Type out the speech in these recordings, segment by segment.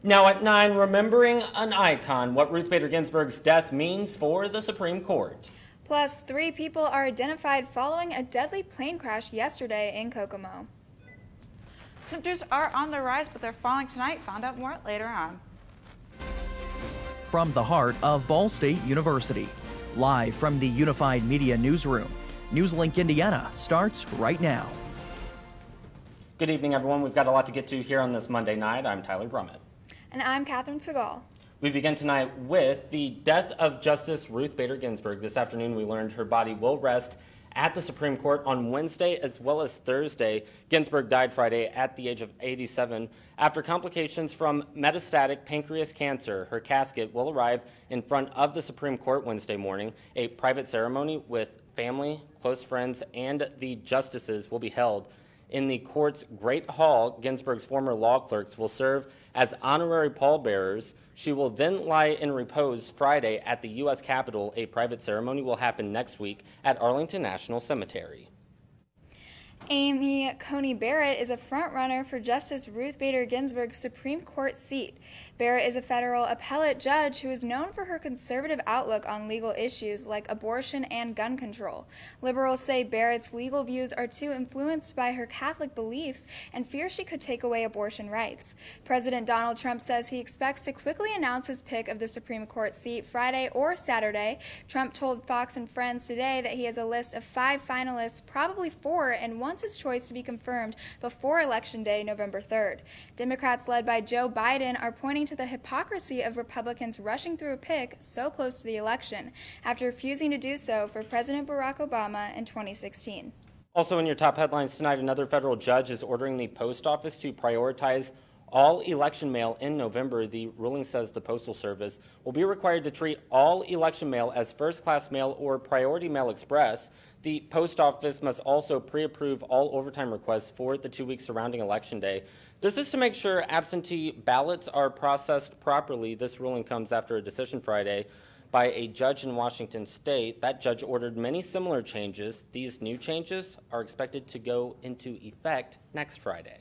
Now at 9, remembering an icon, what Ruth Bader Ginsburg's death means for the Supreme Court. Plus, 3 people are identified following a deadly plane crash yesterday in Kokomo. Temperatures are on the rise, but they're falling tonight. Found out more later on. From the heart of Ball State University, live from the Unified Media Newsroom, NewsLink Indiana starts right now. Good evening, everyone. We've got a lot to get to here on this Monday night. I'm Tyler Brummett. And I'm Catherine Segal. We begin tonight with the death of Justice Ruth Bader Ginsburg. This afternoon, we learned her body will rest at the Supreme Court on Wednesday as well as Thursday. Ginsburg died Friday at the age of 87 after complications from metastatic pancreas cancer. Her casket will arrive in front of the Supreme Court Wednesday morning. A private ceremony with family, close friends, and the justices will be held in the court's Great Hall. Ginsburg's former law clerks will serve as honorary pallbearers. She will then lie in repose Friday at the U.S. Capitol. A private ceremony will happen next week at Arlington National Cemetery. Amy Coney Barrett is a front-runner for Justice Ruth Bader Ginsburg's Supreme Court seat. Barrett is a federal appellate judge who is known for her conservative outlook on legal issues like abortion and gun control. Liberals say Barrett's legal views are too influenced by her Catholic beliefs and fear she could take away abortion rights. President Donald Trump says he expects to quickly announce his pick of the Supreme Court seat Friday or Saturday. Trump told Fox and Friends today that he has a list of 5 finalists, probably 4, and wants his choice to be confirmed before Election Day, November 3rd. Democrats led by Joe Biden are pointing to the hypocrisy of Republicans rushing through a pick so close to the election after refusing to do so for President Barack Obama in 2016. Also in your top headlines tonight, another federal judge is ordering the post office to prioritize all election mail in November. The ruling says the Postal Service will be required to treat all election mail as first-class mail or priority mail express. The post office must also pre-approve all overtime requests for the 2 weeks surrounding Election Day. This is to make sure absentee ballots are processed properly. This ruling comes after a decision Friday by a judge in Washington state. That judge ordered many similar changes. These new changes are expected to go into effect next Friday.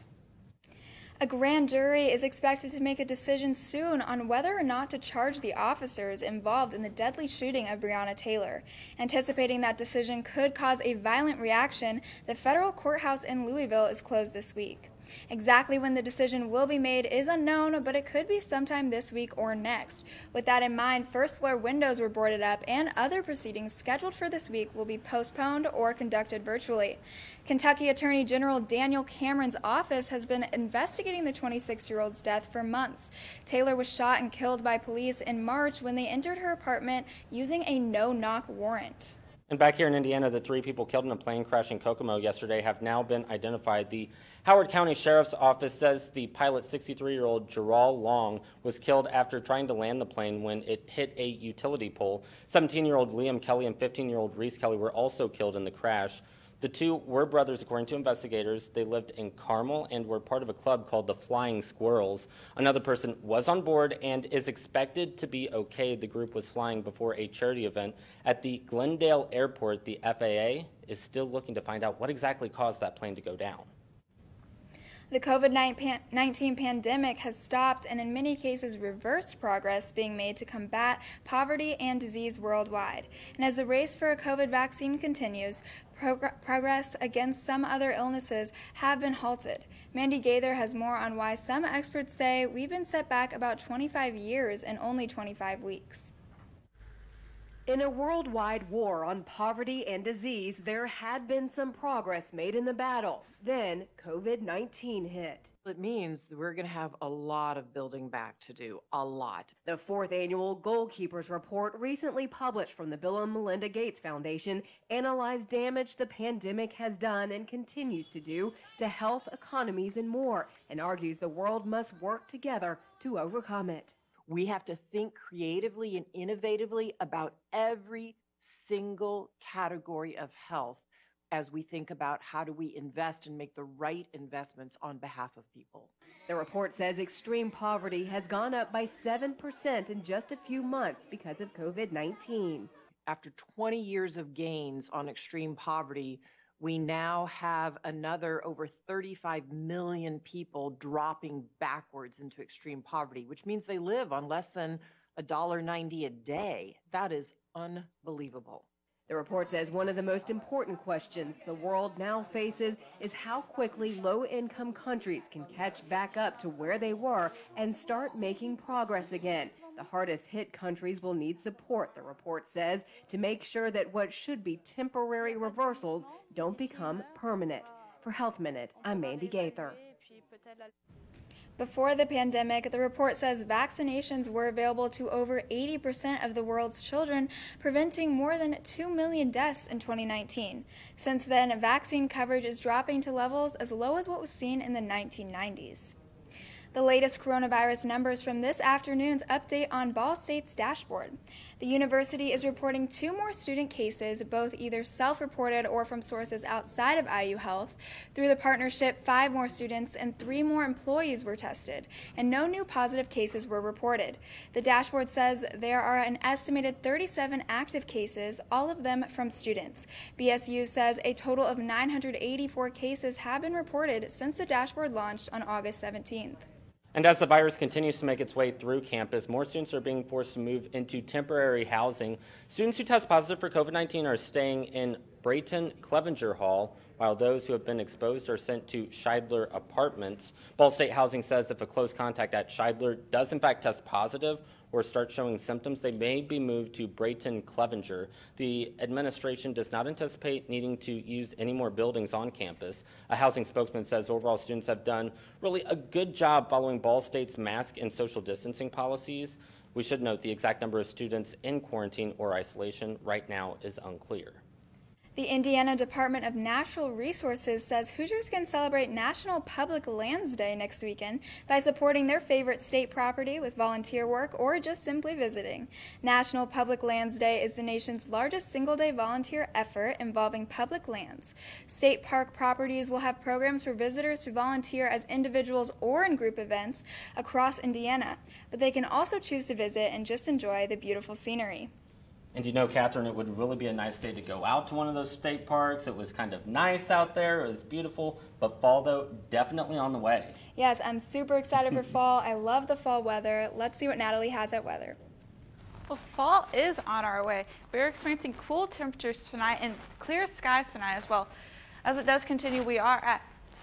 A grand jury is expected to make a decision soon on whether or not to charge the officers involved in the deadly shooting of Breonna Taylor. Anticipating that decision could cause a violent reaction, the federal courthouse in Louisville is closed this week. Exactly when the decision will be made is unknown, but it could be sometime this week or next. With that in mind, first-floor windows were boarded up, and other proceedings scheduled for this week will be postponed or conducted virtually. Kentucky Attorney General Daniel Cameron's office has been investigating the 26-year-old's death for months. Taylor was shot and killed by police in March when they entered her apartment using a no-knock warrant. And back here in Indiana, the 3 people killed in a plane crash in Kokomo yesterday have now been identified. The Howard County Sheriff's Office says the pilot, 63-year-old Gerald Long, was killed after trying to land the plane when it hit a utility pole. 17-year-old Liam Kelly and 15-year-old Reese Kelly were also killed in the crash. The 2 were brothers, according to investigators. They lived in Carmel and were part of a club called the Flying Squirrels. Another person was on board and is expected to be okay. The group was flying before a charity event at the Glendale Airport. The FAA is still looking to find out what exactly caused that plane to go down. The COVID-19 pandemic has stopped and in many cases reversed progress being made to combat poverty and disease worldwide. And as the race for a COVID vaccine continues, progress against some other illnesses have been halted. Mandy Gaither has more on why some experts say we've been set back about 25 years in only 25 weeks. In a worldwide war on poverty and disease, there had been some progress made in the battle. Then COVID-19 hit. It means that we're going to have a lot of building back to do, a lot. The 4th annual Goalkeepers Report, recently published from the Bill and Melinda Gates Foundation, analyzed damage the pandemic has done and continues to do to health, economies, and more, and argues the world must work together to overcome it. We have to think creatively and innovatively about every single category of health as we think about how do we invest and make the right investments on behalf of people. The report says extreme poverty has gone up by 7% in just a few months because of COVID-19. After 20 years of gains on extreme poverty, We now have another over 35 million people dropping backwards into extreme poverty, which means they live on less than $1.90 a day. That is unbelievable. The report says one of the most important questions the world now faces is how quickly low-income countries can catch back up to where they were and start making progress again. The hardest hit countries will need support, the report says, to make sure that what should be temporary reversals don't become permanent. For Health Minute, I'm Mandy Gaither. Before the pandemic, the report says vaccinations were available to over 80% of the world's children, preventing more than 2 million deaths in 2019. Since then, vaccine coverage is dropping to levels as low as what was seen in the 1990s. The latest coronavirus numbers from this afternoon's update on Ball State's dashboard. The university is reporting 2 more student cases, both either self-reported or from sources outside of IU Health. Through the partnership, 5 more students and 3 more employees were tested, and no new positive cases were reported. The dashboard says there are an estimated 37 active cases, all of them from students. BSU says a total of 984 cases have been reported since the dashboard launched on August 17th. And as the virus continues to make its way through campus, more students are being forced to move into temporary housing. Students who test positive for COVID-19 are staying in Brayton Clevenger Hall, while those who have been exposed are sent to Scheidler Apartments. Ball State Housing says if a close contact at Scheidler does in fact test positive or start showing symptoms, they may be moved to Brayton Clevenger. The administration does not anticipate needing to use any more buildings on campus. A housing spokesman says overall students have done really a good job following Ball State's mask and social distancing policies. We should note the exact number of students in quarantine or isolation right now is unclear. The Indiana Department of Natural Resources says Hoosiers can celebrate National Public Lands Day next weekend by supporting their favorite state property with volunteer work or just simply visiting. National Public Lands Day is the nation's largest single-day volunteer effort involving public lands. State park properties will have programs for visitors to volunteer as individuals or in group events across Indiana, but they can also choose to visit and just enjoy the beautiful scenery. And you know, Catherine, it would really be a nice day to go out to one of those state parks. It was kind of nice out there. It was beautiful. But fall, though, definitely on the way. Yes, I'm super excited for fall. I love the fall weather. Let's see what Natalie has at weather. Well, fall is on our way. We're experiencing cool temperatures tonight and clear skies tonight as well. As it does continue, we are at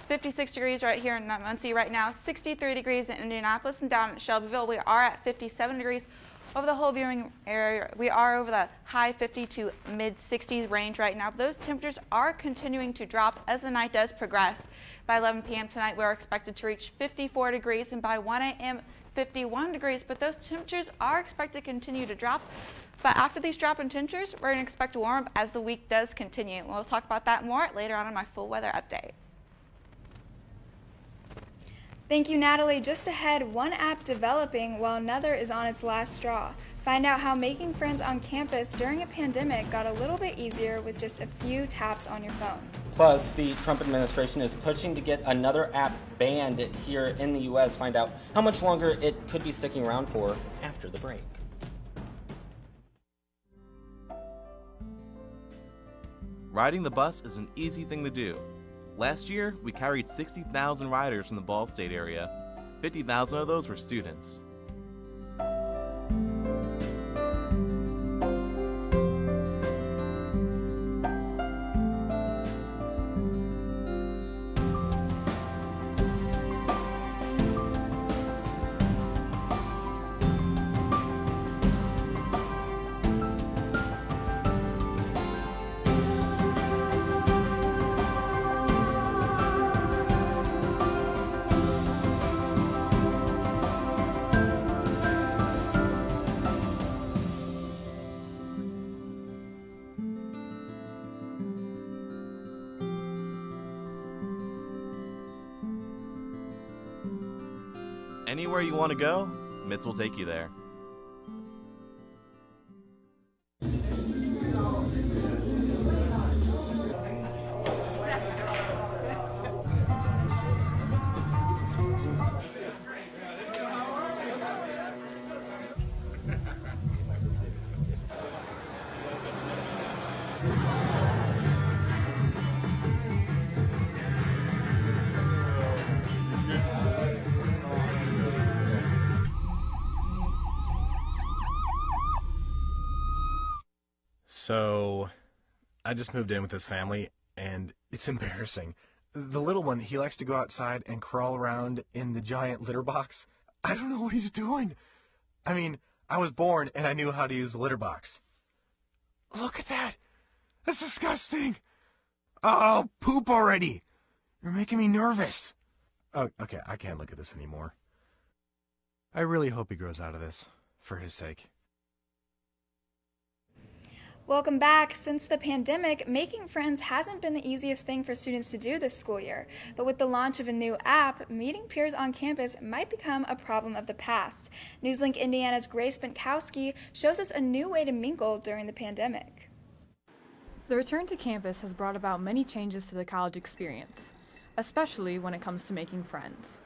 56 degrees right here in Muncie right now, 63 degrees in Indianapolis, and down at Shelbyville, we are at 57 degrees. Over the whole viewing area, we are over the high 50 to mid 60s range right now. But those temperatures are continuing to drop as the night does progress. By 11 p.m. tonight, we're expected to reach 54 degrees, and by 1 a.m., 51 degrees. But those temperatures are expected to continue to drop. But after these drop in temperatures, we're going to expect to warm up as the week does continue. We'll talk about that more later on in my full weather update. Thank you, Natalie. Just ahead, one app developing while another is on its last straw. Find out how making friends on campus during a pandemic got a little bit easier with just a few taps on your phone. Plus, the Trump administration is pushing to get another app banned here in the U.S. Find out how much longer it could be sticking around for after the break. Riding the bus is an easy thing to do. Last year, we carried 60,000 riders from the Ball State area. 50,000 of those were students. Anywhere you want to go, MITS will take you there. So I just moved in with this family, and it's embarrassing. The little one, he likes to go outside and crawl around in the giant litter box. I don't know what he's doing. I mean, I was born and I knew how to use the litter box. Look at that. That's disgusting. Oh, poop already. You're making me nervous. Oh, okay, I can't look at this anymore. I really hope he grows out of this, for his sake. Welcome back. Since the pandemic, making friends hasn't been the easiest thing for students to do this school year. But with the launch of a new app, meeting peers on campus might become a problem of the past. NewsLink Indiana's Grace Benkowski shows us a new way to mingle during the pandemic. The return to campus has brought about many changes to the college experience, especially when it comes to making friends.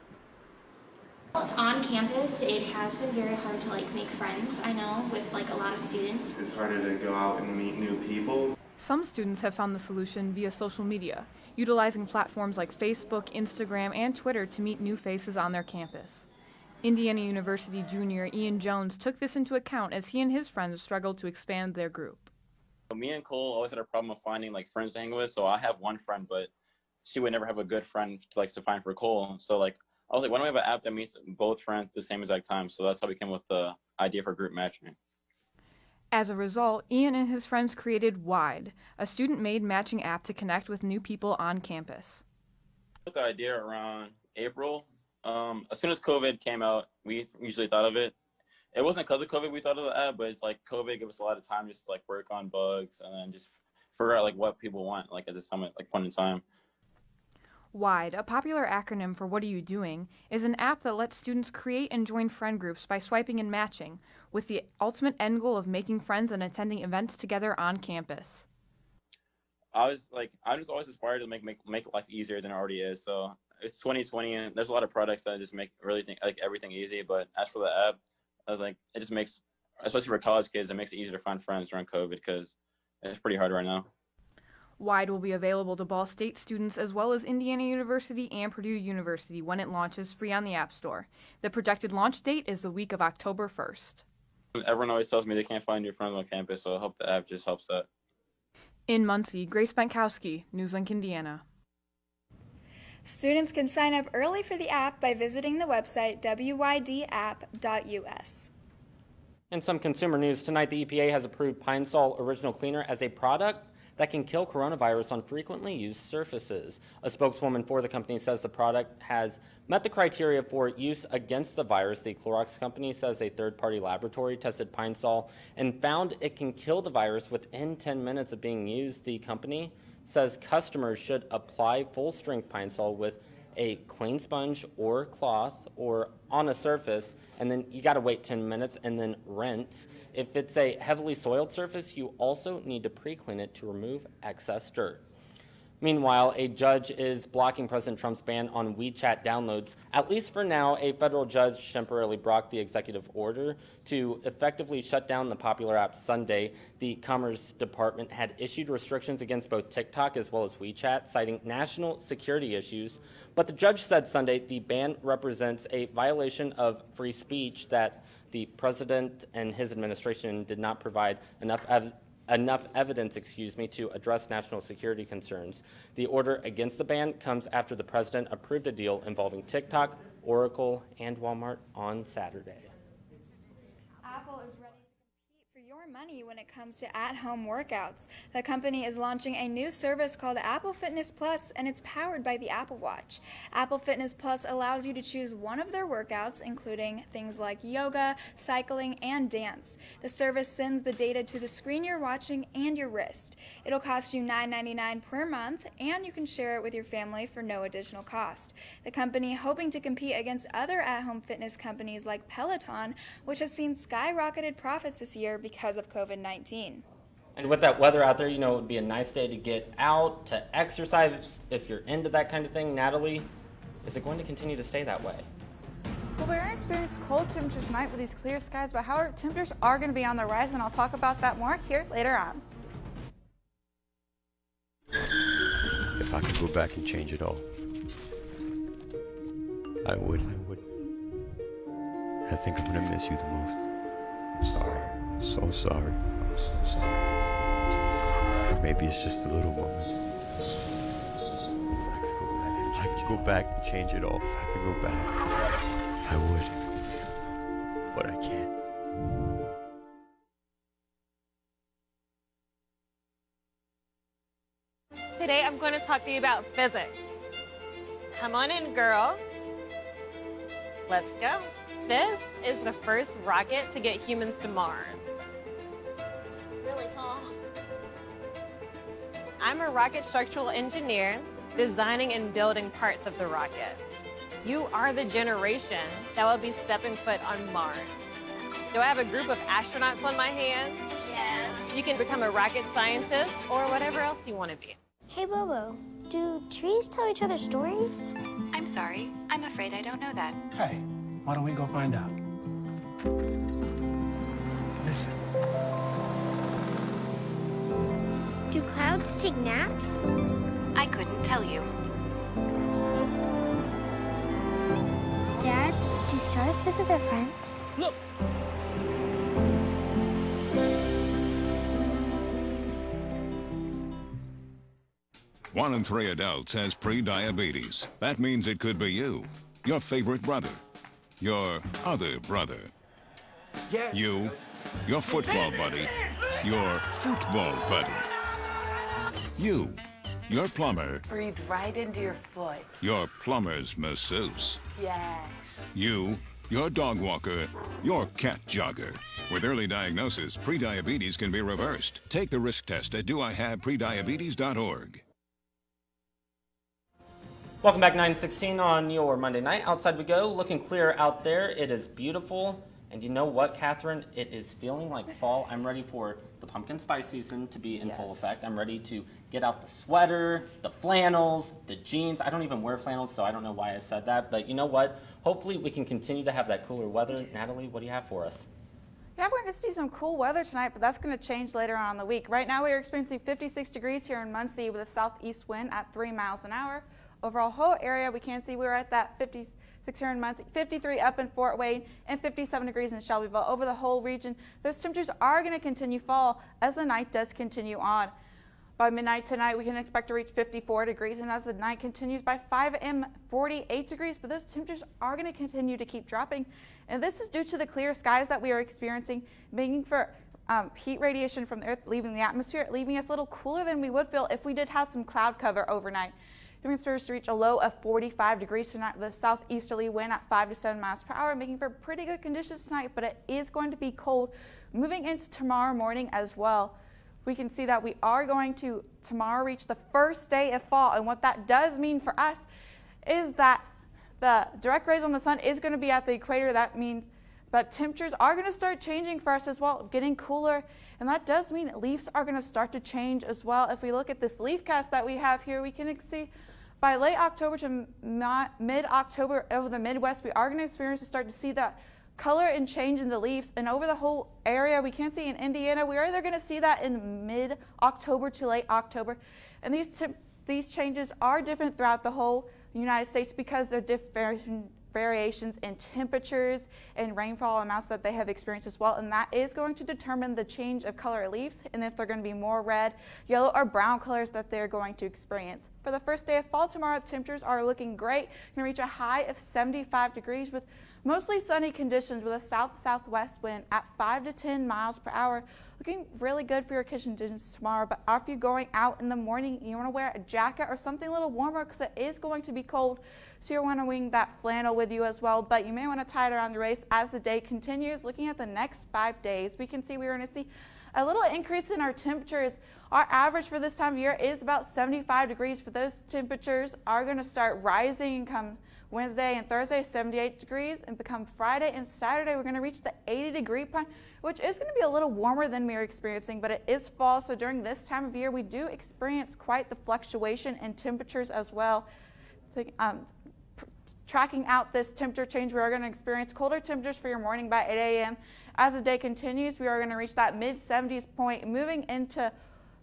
On campus, it has been very hard to make friends, I know, with a lot of students. It's harder to go out and meet new people. Some students have found the solution via social media, utilizing platforms like Facebook, Instagram, and Twitter to meet new faces on their campus. Indiana University junior Ian Jones took this into account as he and his friends struggled to expand their group. Me and Cole always had a problem of finding friends to hang with, so I have one friend, but she would never have a good friend to find for Cole. So I was like, why don't we have an app that meets both friends at the same exact time? So that's how we came with the idea for group matching. As a result, Ian and his friends created Wide, a student-made matching app to connect with new people on campus. The idea around April. As soon as COVID came out, we usually thought of it. It wasn't because of COVID we thought of the app, but it's COVID gave us a lot of time just to work on bugs and then just figure out what people want at this time, point in time. WIDE, a popular acronym for What Are You Doing, is an app that lets students create and join friend groups by swiping and matching, with the ultimate end goal of making friends and attending events together on campus. I'm just always inspired to make life easier than it already is. So it's 2020 and there's a lot of products that just make everything easy. But as for the app, it just makes, especially for college kids, it makes it easier to find friends during COVID because it's pretty hard right now. WIDE will be available to Ball State students as well as Indiana University and Purdue University when it launches free on the App Store. The projected launch date is the week of October 1st. Everyone always tells me they can't find new friends on campus, so I hope the app just helps that. In Muncie, Grace Benkowski, NewsLink Indiana. Students can sign up early for the app by visiting the website wydapp.us. In some consumer news tonight, the EPA has approved Pine Sol Original Cleaner as a product that can kill coronavirus on frequently used surfaces. A spokeswoman for the company says the product has met the criteria for use against the virus. The Clorox company says a third-party laboratory tested Pine Sol and found it can kill the virus within 10 minutes of being used. The company says customers should apply full-strength Pine Sol with a clean sponge or cloth or on a surface, and then you gotta wait 10 minutes and then rinse. If it's a heavily soiled surface, you also need to pre-clean it to remove excess dirt. Meanwhile, a judge is blocking President Trump's ban on WeChat downloads. At least for now, a federal judge temporarily blocked the executive order to effectively shut down the popular app Sunday. The Commerce Department had issued restrictions against both TikTok as well as WeChat, citing national security issues. But the judge said Sunday the ban represents a violation of free speech, that the president and his administration did not provide enough evidence, to address national security concerns. The order against the ban comes after the president approved a deal involving TikTok, Oracle, and Walmart on Saturday. Apple is ready to compete for your money when it comes to at-home workouts. The company is launching a new service called Apple Fitness Plus, and it's powered by the Apple Watch. Apple Fitness Plus allows you to choose one of their workouts, including things like yoga, cycling, and dance. The service sends the data to the screen you're watching and your wrist. It'll cost you $9.99 per month, and you can share it with your family for no additional cost. The company, hoping to compete against other at-home fitness companies like Peloton, which has seen skyrocketed profits this year because of COVID-19. And with that weather out there, it would be a nice day to get out, to exercise if you're into that kind of thing. Natalie, is it going to continue to stay that way? Well, we're going to experience cold temperatures tonight with these clear skies, but however, temperatures are going to be on the rise, and I'll talk about that more here later on. If I could go back and change it all, I would. I think I'm going to miss you the most. I'm sorry. I'm so sorry. I'm so sorry. Maybe it's just the little moments. If I could go back and change it all. If I could go back, I would. But I can't. Today I'm going to talk to you about physics. Come on in, girls. Let's go. This is the first rocket to get humans to Mars. Really tall. I'm a rocket structural engineer designing and building parts of the rocket. You are the generation that will be stepping foot on Mars. Do I have a group of astronauts on my hands? Yes. You can become a rocket scientist or whatever else you want to be. Hey, Bobo, do trees tell each other stories? I'm sorry. I'm afraid I don't know that. Hey, why don't we go find out? Listen. Do clouds take naps? I couldn't tell you. Dad, do stars visit their friends? Look! One in 3 adults has pre-diabetes. That means it could be you, your favorite brother, your other brother, you, your football buddy, your football buddy, you, your plumber, Breathe right into your foot. your plumber's masseuse, Yes. you, your dog walker, your cat jogger. With early diagnosis, pre-diabetes can be reversed. Take the risk test at doihaveprediabetes.org. Welcome back, 9:16 on your Monday night. Outside we go, looking clear out there. It is beautiful. And you know what, Catherine? It is feeling like fall. I'm ready for the pumpkin spice season to be in full effect. I'm ready to get out the sweater, the flannels, the jeans. I don't even wear flannels, so I don't know why I said that. But you know what? Hopefully we can continue to have that cooler weather. Natalie, what do you have for us? Yeah, we're going to see some cool weather tonight, but that's going to change later on in the week. Right now we are experiencing 56 degrees here in Muncie with a southeast wind at 3 miles an hour. Overall whole area, we can see we're at that 56 here in Muncie, 53 up in Fort Wayne, and 57 degrees in Shelbyville. Over the whole region, those temperatures are going to continue fall as the night does continue on. By midnight tonight, we can expect to reach 54 degrees, and as the night continues by 5 a.m., 48 degrees, but those temperatures are going to continue to keep dropping. And this is due to the clear skies that we are experiencing, making for heat radiation from the Earth leaving the atmosphere, leaving us a little cooler than we would feel if we did have some cloud cover overnight. We expect to reach a low of 45 degrees tonight with a southeasterly wind at 5 to 7 miles per hour, making for pretty good conditions tonight, but it is going to be cold moving into tomorrow morning as well. We can see that we are going to tomorrow reach the first day of fall, and what that does mean for us is that the direct rays on the sun is going to be at the equator. That means that temperatures are going to start changing for us as well, getting cooler, and that does mean leaves are going to start to change as well. If we look at this leaf cast that we have here, we can see by late October to mid-October over the Midwest, we are going to start to see that color and change in the leaves. And over the whole area, we can see in Indiana, we are either going to see that in mid-October to late October. And these changes are different throughout the whole United States because there are variations in temperatures and rainfall amounts that they have experienced as well, and that is going to determine the change of color of leaves and if they're going to be more red, yellow, or brown colors that they're going to experience. For the first day of fall tomorrow, temperatures are looking great. Going to reach a high of 75 degrees with mostly sunny conditions with a south-southwest wind at 5 to 10 miles per hour. Looking really good for your conditions tomorrow, but if you're going out in the morning, you want to wear a jacket or something a little warmer because it is going to be cold, so you want to bring that flannel with you as well, but you may want to tie it around your waist as the day continues. Looking at the next 5 days, we can see we're going to see a little increase in our temperatures. Our average for this time of year is about 75 degrees, but those temperatures are going to start rising and come Wednesday and Thursday, 78 degrees, and become Friday and Saturday, we're going to reach the 80-degree point, which is going to be a little warmer than we are experiencing, but it is fall, so during this time of year, we do experience quite the fluctuation in temperatures as well. Tracking out this temperature change, we are going to experience colder temperatures for your morning by 8 a.m. As the day continues, we are going to reach that mid-70s point. Moving into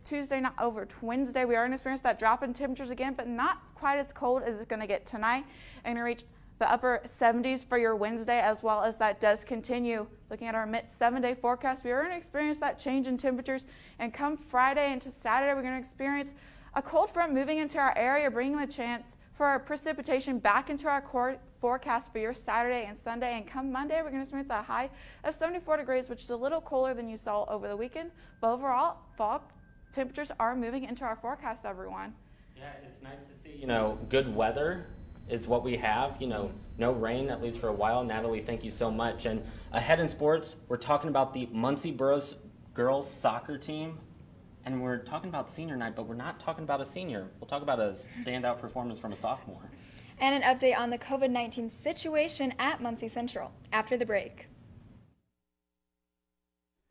Tuesday, not over to Wednesday, we are going to experience that drop in temperatures again, but not quite as cold as it's going to get tonight. And going to reach the upper 70s for your Wednesday, as well as that does continue. Looking at our mid 7-day forecast, we are going to experience that change in temperatures, and come Friday into Saturday, we're going to experience a cold front moving into our area, bringing the chance for our precipitation back into our forecast for your Saturday and Sunday. And come Monday, we're going to experience a high of 74 degrees, which is a little cooler than you saw over the weekend. But overall, fall temperatures are moving into our forecast, everyone. Yeah, it's nice to see, good weather is what we have. No rain, at least for a while. Natalie, thank you so much. And ahead in sports, we're talking about the Muncie Burroughs girls soccer team. And we're talking about senior night, but we're not talking about a senior. We'll talk about a standout performance from a sophomore. And an update on the COVID-19 situation at Muncie Central after the break.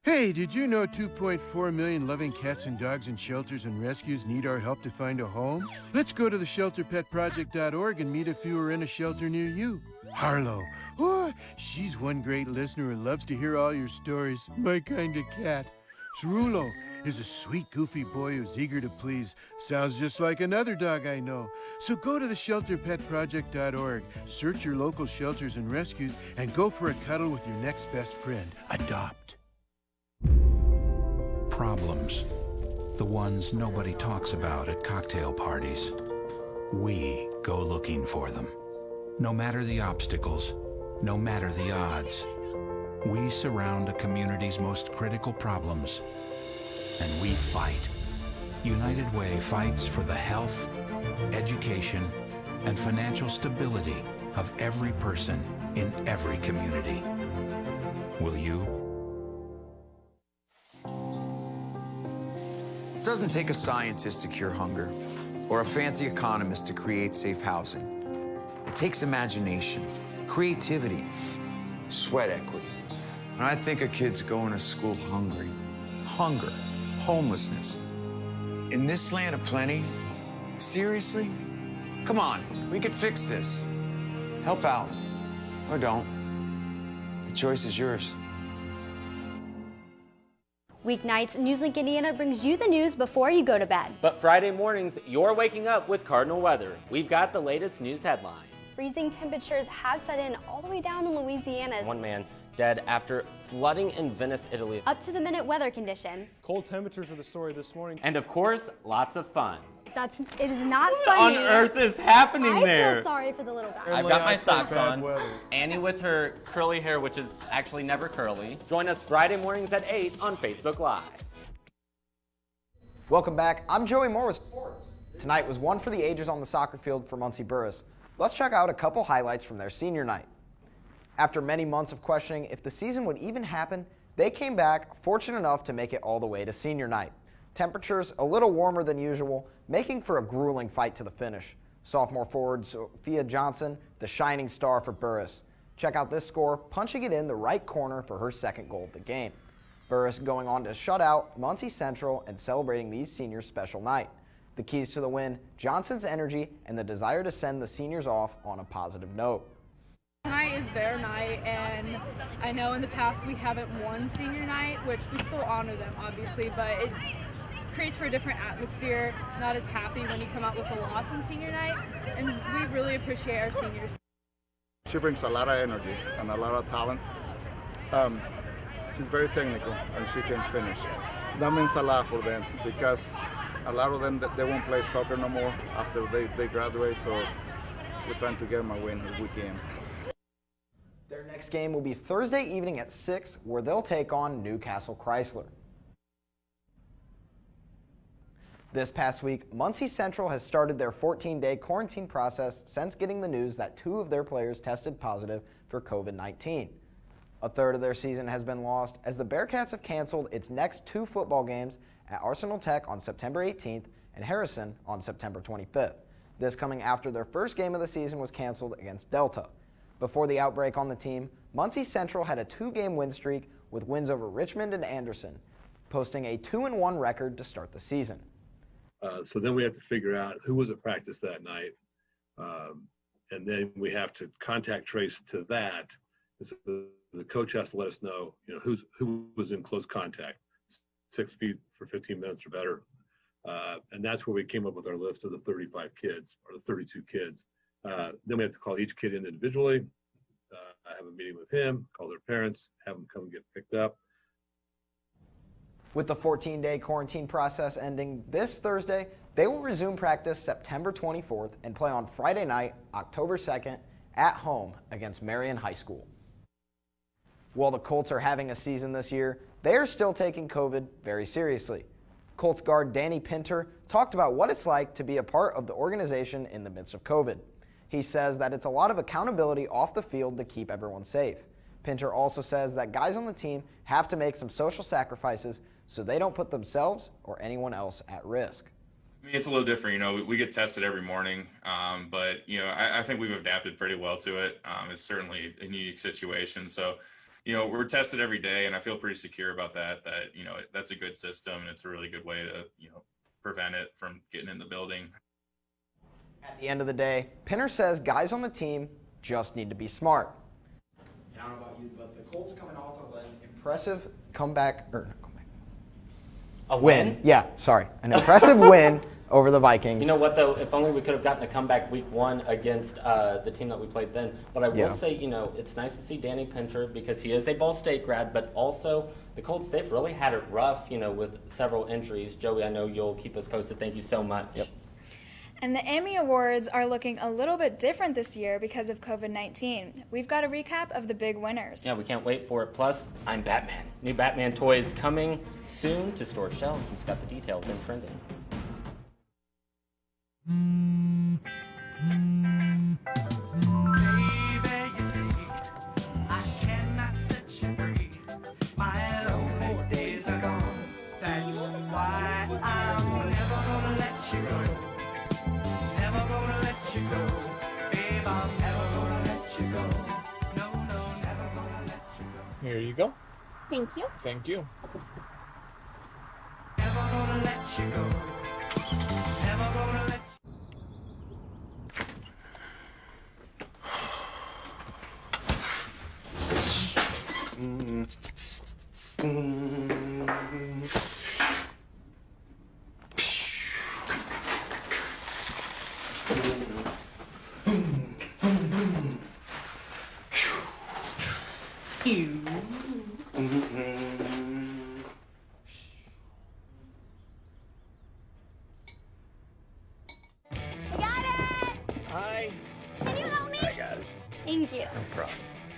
Hey, did you know 2.4 million loving cats and dogs in shelters and rescues need our help to find a home? Let's go to theshelterpetproject.org and meet if you are in a shelter near you. Harlow, oh, she's one great listener and loves to hear all your stories. My kind of cat. Cerulo is a sweet, goofy boy who's eager to please. Sounds just like another dog I know. So go to theshelterpetproject.org, search your local shelters and rescues, and go for a cuddle with your next best friend. Adopt. Problems. The ones nobody talks about at cocktail parties. We go looking for them. No matter the obstacles, no matter the odds. We surround a community's most critical problems. And we fight. United Way fights for the health, education, and financial stability of every person in every community. Will you? It doesn't take a scientist to cure hunger or a fancy economist to create safe housing. It takes imagination, creativity, sweat equity. And I think of kids going to school hungry. Hunger, homelessness. In this land of plenty, seriously? Come on, we could fix this. Help out, or don't. The choice is yours. Weeknights, NewsLink Indiana brings you the news before you go to bed. But Friday mornings, you're waking up with Cardinal weather. We've got the latest news headlines. Freezing temperatures have set in all the way down in Louisiana. One man dead after flooding in Venice, Italy. Up to the minute weather conditions. Cold temperatures are the story this morning. And of course, lots of fun. It is not funny. What on earth is happening there? I feel sorry for the little guy. I've got my socks on. Annie with her curly hair, which is actually never curly. Join us Friday mornings at 8 on Facebook Live. Welcome back. I'm Joey Moore with Sports. Tonight was one for the ages on the soccer field for Muncie Burroughs. Let's check out a couple highlights from their senior night. After many months of questioning if the season would even happen, they came back fortunate enough to make it all the way to senior night. Temperatures a little warmer than usual, making for a grueling fight to the finish. Sophomore forward Sophia Johnson, the shining star for Burroughs. Check out this score, punching it in the right corner for her second goal of the game. Burroughs going on to shut out Muncie Central and celebrating these seniors' special night. The keys to the win, Johnson's energy and the desire to send the seniors off on a positive note. Tonight is their night, and I know in the past we haven't won senior night, which we still honor them, obviously, but it creates for a different atmosphere, not as happy when you come out with a loss in senior night, and we really appreciate our seniors. She brings a lot of energy and a lot of talent. She's very technical, and she can finish. That means a lot for them, because a lot of them, they won't play soccer no more after they graduate, so we're trying to get them a win if we can. Their next game will be Thursday evening at 6, where they'll take on Newcastle Chrysler. This past week, Muncie Central has started their 14-day quarantine process since getting the news that 2 of their players tested positive for COVID-19. A third of their season has been lost as the Bearcats have canceled its next 2 football games at Arsenal Tech on September 18th and Harrison on September 25th. This coming after their first game of the season was canceled against Delta. Before the outbreak on the team, Muncie Central had a 2-game win streak with wins over Richmond and Anderson, posting a 2-1 record to start the season. So then we have to figure out who was at practice that night, and then we have to contact trace to that. So the coach has to let us know, who was in close contact, 6 feet for 15 minutes or better, and that's where we came up with our list of the 35 kids or the 32 kids Then we have to call each kid individually. I have a meeting with him, call their parents, have them come and get picked up. With the 14-day quarantine process ending this Thursday, they will resume practice September 24th and play on Friday night, October 2nd, at home against Marion High School. While the Colts are having a season this year, they are still taking COVID very seriously. Colts guard Danny Pinter talked about what it's like to be a part of the organization in the midst of COVID. He says that it's a lot of accountability off the field to keep everyone safe. Pinter also says that guys on the team have to make some social sacrifices so they don't put themselves or anyone else at risk. I mean, it's a little different. You know, we get tested every morning, but, you know, I think we've adapted pretty well to it. It's certainly a unique situation. So, you know, we're tested every day, and I feel pretty secure about that, you know, that's a good system, and it's a really good way to, you know, prevent it from getting in the building. At the end of the day, Pinter says guys on the team just need to be smart. I don't know about you, but the Colts coming off of an impressive win. Yeah, sorry. An impressive win over the Vikings. You know what, though? If only we could have gotten a comeback week 1 against the team that we played then. But I will say, you know, it's nice to see Danny Pinter because he is a Ball State grad, but also the Colts, they've really had it rough, you know, with several injuries. Joey, I know you'll keep us posted. Thank you so much. Yep. And the Emmy Awards are looking a little bit different this year because of COVID-19. We've got a recap of the big winners. Yeah, we can't wait for it. Plus, I'm Batman. New Batman toys coming soon to store shelves. We've got the details in trending. Here you go. Thank you. Thank you. Thank you. No problem.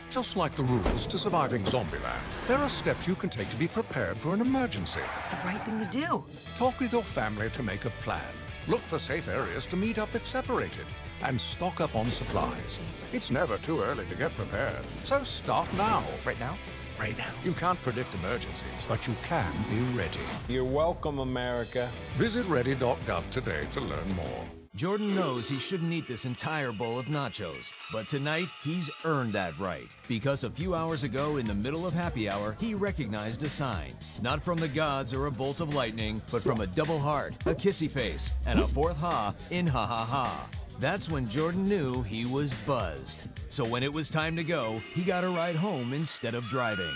Just like the rules to surviving Zombieland, there are steps you can take to be prepared for an emergency. It's the right thing to do. Talk with your family to make a plan. Look for safe areas to meet up if separated. And stock up on supplies. It's never too early to get prepared, so start now. Right now? Right now. You can't predict emergencies, but you can be ready. You're welcome, America. Visit ready.gov today to learn more. Jordan knows he shouldn't eat this entire bowl of nachos, but tonight he's earned that right. Because a few hours ago, in the middle of happy hour, he recognized a sign. Not from the gods or a bolt of lightning, but from a double heart, a kissy face, and a fourth ha in ha ha ha. That's when Jordan knew he was buzzed. So when it was time to go, he got a ride home instead of driving.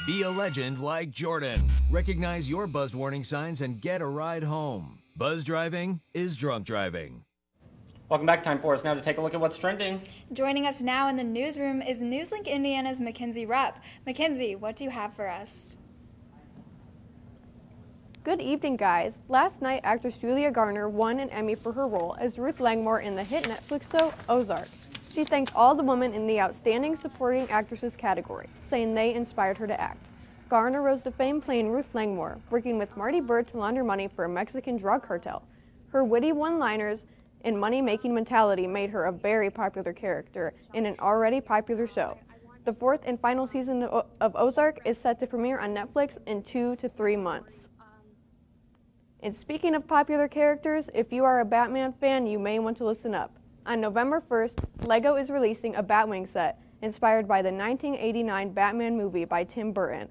Be a legend like Jordan. Recognize your buzzed warning signs and get a ride home. Buzz driving is drunk driving. Welcome back. Time for us now to take a look at what's trending. Joining us now in the newsroom is NewsLink Indiana's Mackenzie Rupp. Mackenzie, what do you have for us? Good evening, guys. Last night, actress Julia Garner won an Emmy for her role as Ruth Langmore in the hit Netflix show Ozark. She thanked all the women in the Outstanding Supporting Actresses category, saying they inspired her to act. Garner rose to fame playing Ruth Langmore, working with Marty Byrde to launder money for a Mexican drug cartel. Her witty one-liners and money-making mentality made her a very popular character in an already popular show. The fourth and final season of Ozark is set to premiere on Netflix in 2 to 3 months. And speaking of popular characters, if you are a Batman fan, you may want to listen up. On November 1st, LEGO is releasing a Batwing set inspired by the 1989 Batman movie by Tim Burton.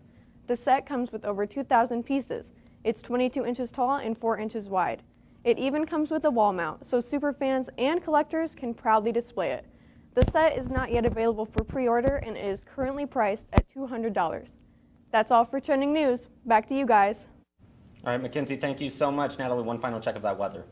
The set comes with over 2,000 pieces. It's 22 inches tall and 4 inches wide. It even comes with a wall mount, so superfans and collectors can proudly display it. The set is not yet available for pre-order and is currently priced at $200. That's all for trending news. Back to you guys. All right, Mackenzie, thank you so much. Natalie, one final check of that weather.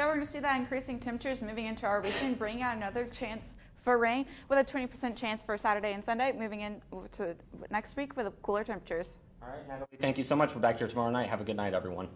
Yeah, we're going to see that increasing temperatures moving into our region, bringing out another chance for rain with a 20% chance for Saturday and Sunday, moving into next week with cooler temperatures. All right, Natalie, thank you so much. We're back here tomorrow night. Have a good night, everyone.